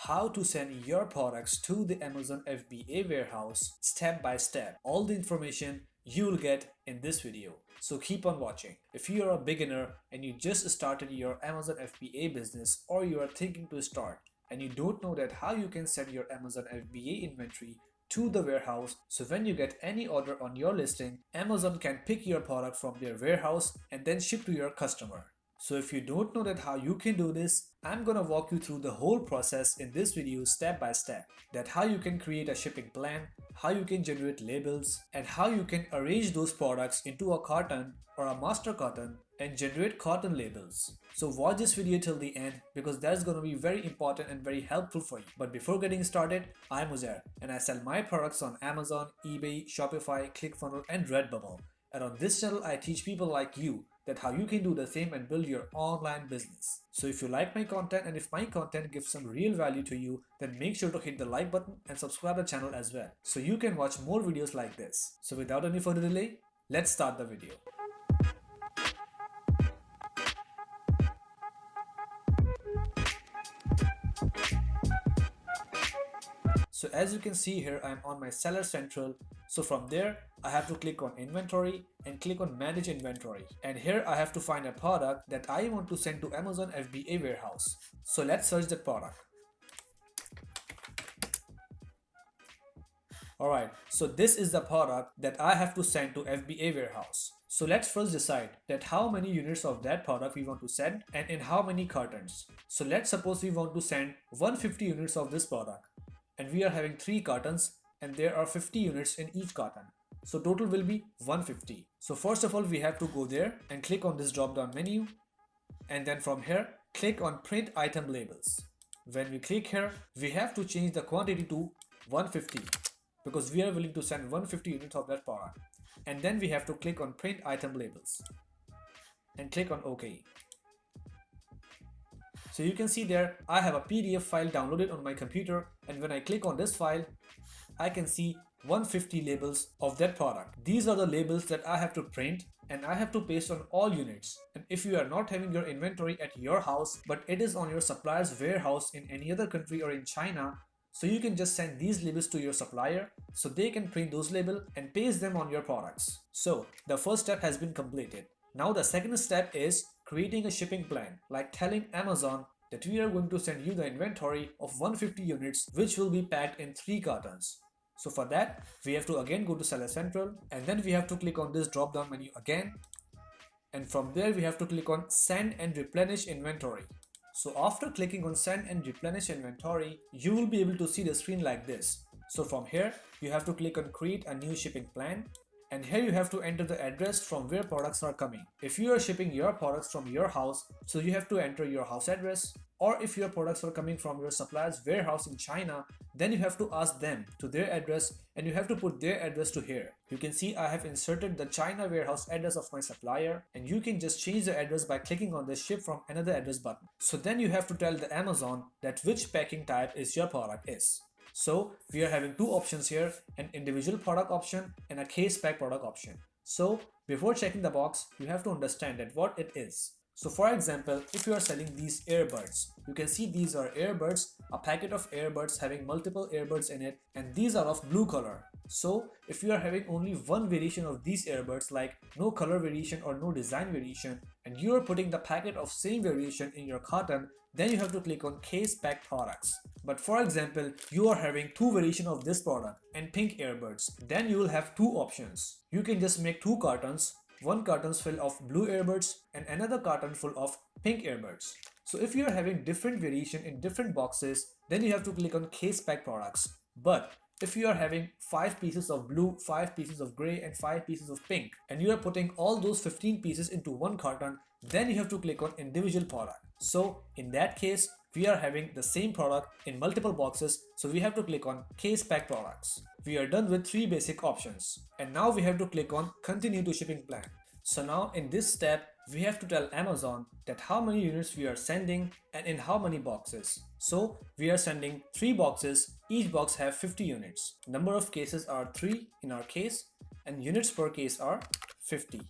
how to send your products to the Amazon FBA warehouse step by step. All the information you will get in this video. So keep on watching. If you are a beginner and you just started your Amazon FBA business, or you are thinking to start and you don't know that how you can send your Amazon FBA inventory to the warehouse, so when you get any order on your listing, Amazon can pick your product from their warehouse and then ship to your customer. So if you don't know that how you can do this, I'm gonna walk you through the whole process in this video step by step. That how you can create a shipping plan, how you can generate labels, and how you can arrange those products into a carton or a master carton and generate carton labels. So watch this video till the end because that's gonna be very important and very helpful for you. But before getting started, I'm Uzair and I sell my products on Amazon, eBay, Shopify, ClickFunnels, and Redbubble. And on this channel, I teach people like you that how you can do the same and build your online business. So if you like my content and if my content gives some real value to you, then make sure to hit the like button and subscribe the channel as well, so you can watch more videos like this. So without any further delay, let's start the video. So as you can see here, I'm on my Seller Central. So from there, I have to click on Inventory and click on Manage Inventory. And here I have to find a product that I want to send to Amazon FBA warehouse. So let's search that product. Alright, so this is the product that I have to send to FBA warehouse. So let's first decide that how many units of that product we want to send and in how many cartons. So let's suppose we want to send 150 units of this product. And we are having 3 cartons and there are 50 units in each carton. So total will be 150. So first of all, we have to go there and click on this drop down menu. And then from here, click on print item labels. When we click here, we have to change the quantity to 150 because we are willing to send 150 units of that product. And then we have to click on print item labels and click on OK. So you can see there, I have a PDF file downloaded on my computer, and when I click on this file, I can see 150 labels of that product. These are the labels that I have to print and I have to paste on all units. And if you are not having your inventory at your house, but it is on your supplier's warehouse in any other country or in China, so you can just send these labels to your supplier so they can print those labels and paste them on your products. So the first step has been completed. Now the second step is creating a shipping plan, like telling Amazon that we are going to send you the inventory of 150 units which will be packed in 3 cartons. So for that, we have to again go to Seller Central and then we have to click on this drop down menu again. And from there we have to click on Send and Replenish Inventory. So after clicking on Send and Replenish Inventory, you will be able to see the screen like this. So from here, you have to click on Create a New Shipping Plan. And here you have to enter the address from where products are coming. If you are shipping your products from your house, so you have to enter your house address. Or if your products are coming from your supplier's warehouse in China, then you have to ask them to their address and you have to put their address to here. You can see I have inserted the China warehouse address of my supplier, and you can just change the address by clicking on the ship from another address button. So then you have to tell the Amazon that which packing type is your product is. So we are having 2 options here, an individual product option and a case pack product option. So before checking the box, you have to understand that what it is. So for example, if you are selling these earbuds, you can see these are earbuds, a packet of earbuds having multiple earbuds in it, and these are of blue color. So if you are having only one variation of these earbuds, like no color variation or no design variation, and you are putting the packet of same variation in your carton, then you have to click on case pack products. But for example, you are having 2 variations of this product and pink earbuds, then you will have 2 options. You can just make 2 cartons, one carton full of blue earbuds and another carton full of pink earbuds. So if you are having different variation in different boxes, then you have to click on case pack products. But if you are having 5 pieces of blue, 5 pieces of gray and 5 pieces of pink, and you are putting all those 15 pieces into one carton, then you have to click on individual product. So in that case, we are having the same product in multiple boxes, so we have to click on case pack products. We are done with 3 basic options, and now we have to click on continue to shipping plan. So now in this step, we have to tell Amazon that how many units we are sending and in how many boxes. So we are sending 3 boxes, each box have 50 units. Number of cases are 3 in our case and units per case are 50.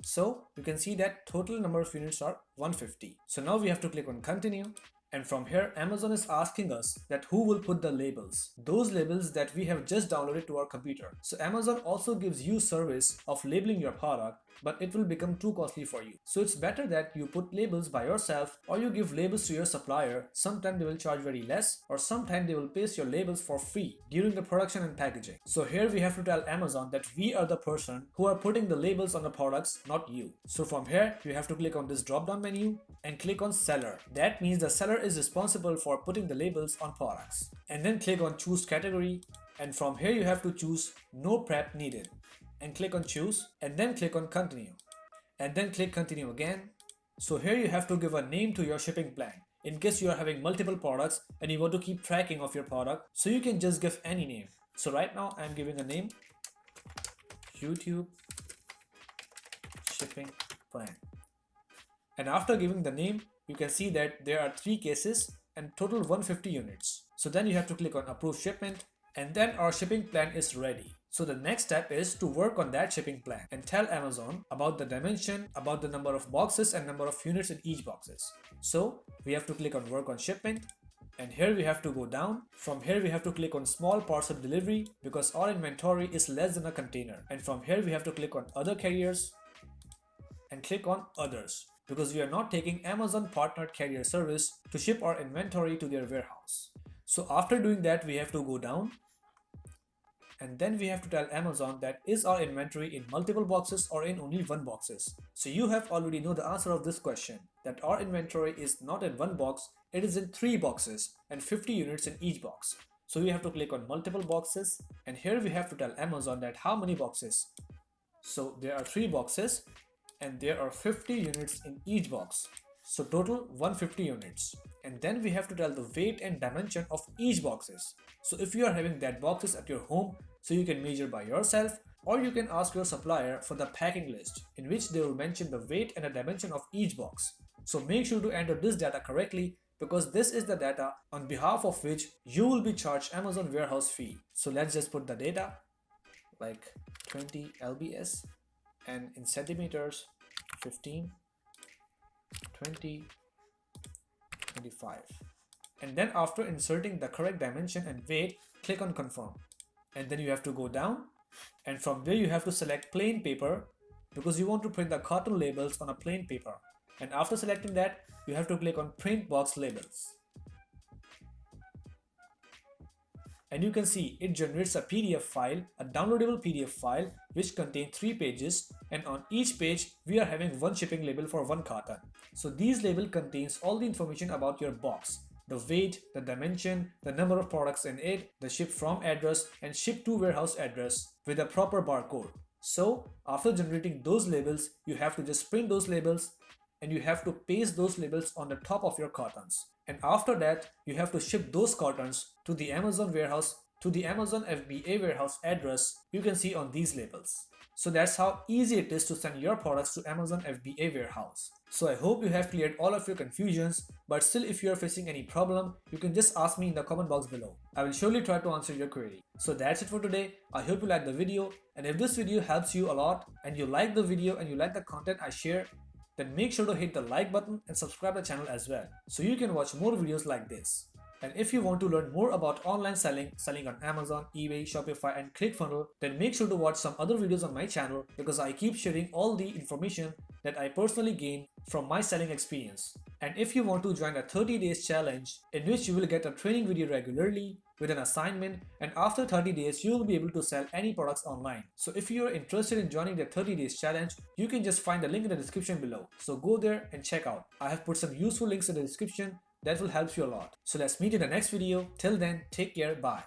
So you can see that total number of units are 150. So now we have to click on continue And from here, Amazon is asking us that who will put the labels, those labels that we have just downloaded to our computer. So Amazon also gives you service of labeling your product, but it will become too costly for you. So it's better that you put labels by yourself, or you give labels to your supplier. Sometimes they will charge very less, or sometimes they will paste your labels for free during the production and packaging. So here we have to tell Amazon that we are the person who are putting the labels on the products, not you. So from here, you have to click on this drop down menu and click on seller. That means the seller is responsible for putting the labels on products. And then click on choose category, and from here you have to choose no prep needed and click on choose, and then click on continue, and then click continue again. So here you have to give a name to your shipping plan in case you are having multiple products and you want to keep tracking of your product, so you can just give any name. So right now I'm giving a name, YouTube shipping plan. And after giving the name, you can see that there are 3 cases and total 150 units. So then you have to click on approve shipment, and then our shipping plan is ready. So the next step is to work on that shipping plan and tell Amazon about the dimension, about the number of boxes and number of units in each boxes. So we have to click on work on shipment, and here we have to go down. From here we have to click on small parcel delivery because our inventory is less than a container. And from here we have to click on other carriers and click on others, because we are not taking Amazon partnered carrier service to ship our inventory to their warehouse. So after doing that, we have to go down, and then we have to tell Amazon that is our inventory in multiple boxes or in only one boxes. So you have already know the answer of this question, that our inventory is not in one box, it is in 3 boxes and 50 units in each box. So we have to click on multiple boxes, and here we have to tell Amazon that how many boxes. So there are 3 boxes and there are 50 units in each box. So total 150 units. And then we have to tell the weight and dimension of each boxes. So if you are having that boxes at your home, so you can measure by yourself, or you can ask your supplier for the packing list in which they will mention the weight and the dimension of each box. So make sure to enter this data correctly, because this is the data on behalf of which you will be charged Amazon warehouse fee. So let's just put the data like 20 lbs, and in centimeters 15, 20, 25. And then after inserting the correct dimension and weight, click on confirm. And then you have to go down, and from there you have to select plain paper because you want to print the carton labels on a plain paper. And after selecting that, you have to click on print box labels. And you can see it generates a PDF file, a downloadable PDF file which contains 3 pages, and on each page we are having one shipping label for one carton. So these label contains all the information about your box, the weight, the dimension, the number of products in it, the ship from address and ship to warehouse address with a proper barcode. So after generating those labels, you have to just print those labels and you have to paste those labels on the top of your cartons. And after that, you have to ship those cartons to the Amazon warehouse, to the Amazon FBA warehouse address you can see on these labels. So that's how easy it is to send your products to Amazon FBA warehouse. So I hope you have cleared all of your confusions, but still if you are facing any problem, you can just ask me in the comment box below. I will surely try to answer your query. So that's it for today. I hope you like the video, and if this video helps you a lot and you like the video and you like the content I share, then make sure to hit the like button and subscribe the channel as well, so you can watch more videos like this. And if you want to learn more about online selling on Amazon, eBay, Shopify and ClickFunnels, then make sure to watch some other videos on my channel, because I keep sharing all the information that I personally gain from my selling experience. And if you want to join a 30 days challenge in which you will get a training video regularly with an assignment, and after 30 days you will be able to sell any products online. So if you are interested in joining the 30 days challenge, you can just find the link in the description below. So go there and check out. I have put some useful links in the description that will help you a lot. So let's meet in the next video. Till then, take care. Bye.